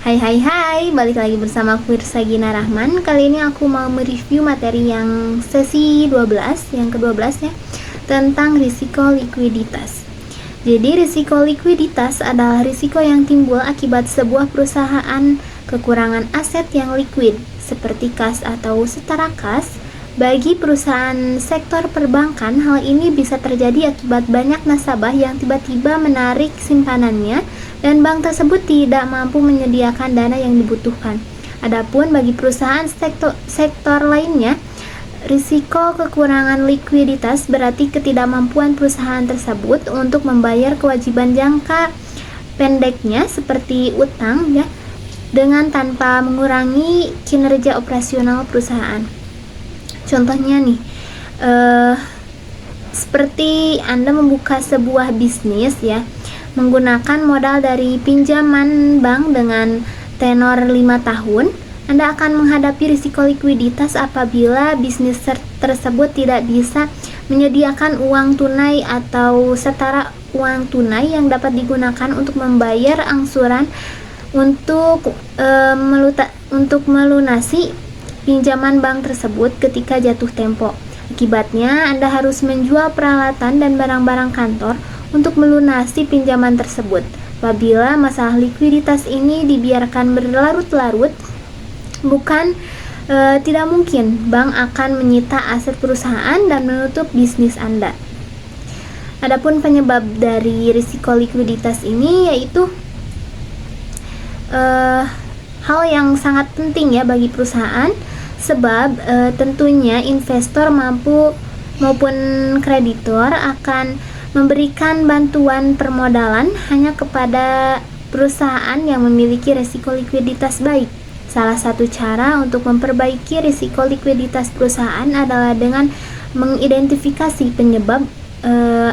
Hai, balik lagi bersama aku Irsa Gina Rahman. Kali ini aku mau mereview materi yang sesi 12, yang ke-12 ya, tentang risiko likuiditas. Jadi risiko likuiditas adalah risiko yang timbul akibat sebuah perusahaan kekurangan aset yang liquid, seperti kas atau setara kas. Bagi perusahaan sektor perbankan, hal ini bisa terjadi akibat banyak nasabah yang tiba-tiba menarik simpanannya dan bank tersebut tidak mampu menyediakan dana yang dibutuhkan. Adapun bagi perusahaan sektor lainnya, risiko kekurangan likuiditas berarti ketidakmampuan perusahaan tersebut untuk membayar kewajiban jangka pendeknya seperti utang ya, dengan tanpa mengurangi kinerja operasional perusahaan. Contohnya nih, seperti Anda membuka sebuah bisnis ya, menggunakan modal dari pinjaman bank dengan tenor 5 tahun, Anda akan menghadapi risiko likuiditas apabila bisnis tersebut tidak bisa menyediakan uang tunai atau setara uang tunai yang dapat digunakan untuk membayar angsuran untuk melunasi pinjaman bank tersebut ketika jatuh tempo. Akibatnya, Anda harus menjual peralatan dan barang-barang kantor untuk melunasi pinjaman tersebut. Apabila masalah likuiditas ini dibiarkan berlarut-larut, tidak mungkin bank akan menyita aset perusahaan dan menutup bisnis Anda. Adapun penyebab dari risiko likuiditas ini yaitu hal yang sangat penting ya bagi perusahaan, sebab tentunya investor maupun kreditor akan memberikan bantuan permodalan hanya kepada perusahaan yang memiliki risiko likuiditas baik. Salah satu cara untuk memperbaiki risiko likuiditas perusahaan adalah dengan mengidentifikasi penyebab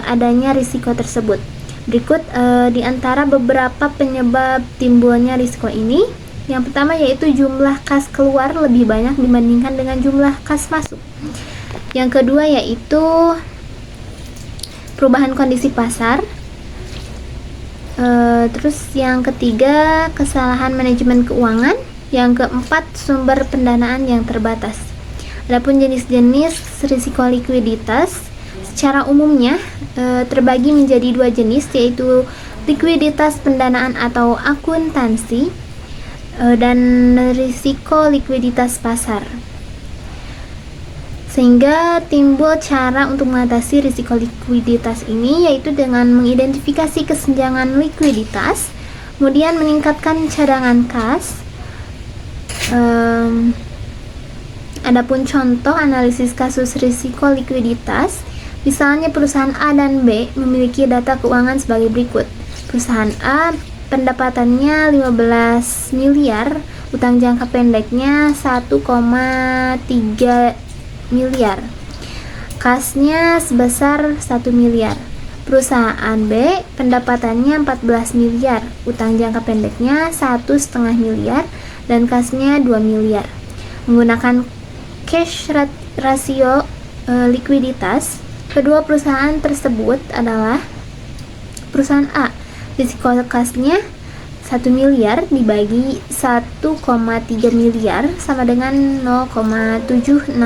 adanya risiko tersebut. Berikut di antara beberapa penyebab timbulnya risiko ini. Yang pertama yaitu jumlah kas keluar lebih banyak dibandingkan dengan jumlah kas masuk. Yang kedua yaitu perubahan kondisi pasar. Terus yang ketiga, kesalahan manajemen keuangan. Yang keempat, sumber pendanaan yang terbatas. Adapun jenis-jenis risiko likuiditas secara umumnya terbagi menjadi dua jenis, yaitu likuiditas pendanaan atau akuntansi dan risiko likuiditas pasar. Sehingga timbul cara untuk mengatasi risiko likuiditas ini, yaitu dengan mengidentifikasi kesenjangan likuiditas, kemudian meningkatkan cadangan kas. Adapun contoh analisis kasus risiko likuiditas, misalnya perusahaan A dan B memiliki data keuangan sebagai berikut. Perusahaan A pendapatannya 15 miliar, utang jangka pendeknya 1,3 miliar, kasnya sebesar 1 miliar. Perusahaan B pendapatannya 14 miliar, utang jangka pendeknya 1,5 miliar, dan kasnya 2 miliar. Menggunakan cash rasio likuiditas, kedua perusahaan tersebut adalah perusahaan A, risiko kasnya 1 miliar dibagi 1,3 miliar sama dengan 0,769.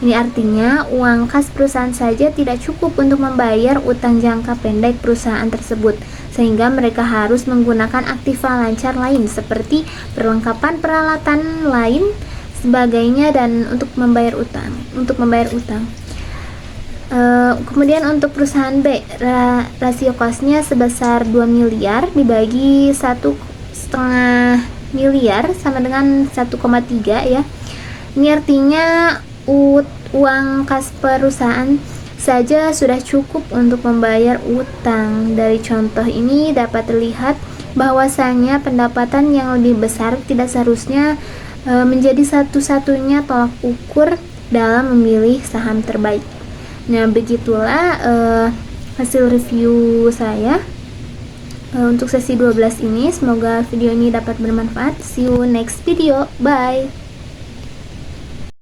Ini artinya uang kas perusahaan saja tidak cukup untuk membayar utang jangka pendek perusahaan tersebut, sehingga mereka harus menggunakan aktiva lancar lain seperti perlengkapan peralatan lain sebagainya dan untuk membayar utang. Kemudian untuk perusahaan B, rasio kasnya sebesar 2 miliar dibagi 1,5 miliar sama dengan 1,3 ya. Ini artinya uang kas perusahaan saja sudah cukup untuk membayar utang. Dari contoh ini dapat terlihat bahwasanya pendapatan yang lebih besar tidak seharusnya menjadi satu-satunya tolak ukur dalam memilih saham terbaik. Nah, begitulah hasil review saya untuk sesi 12 ini. Semoga video ini dapat bermanfaat. See you next video. Bye.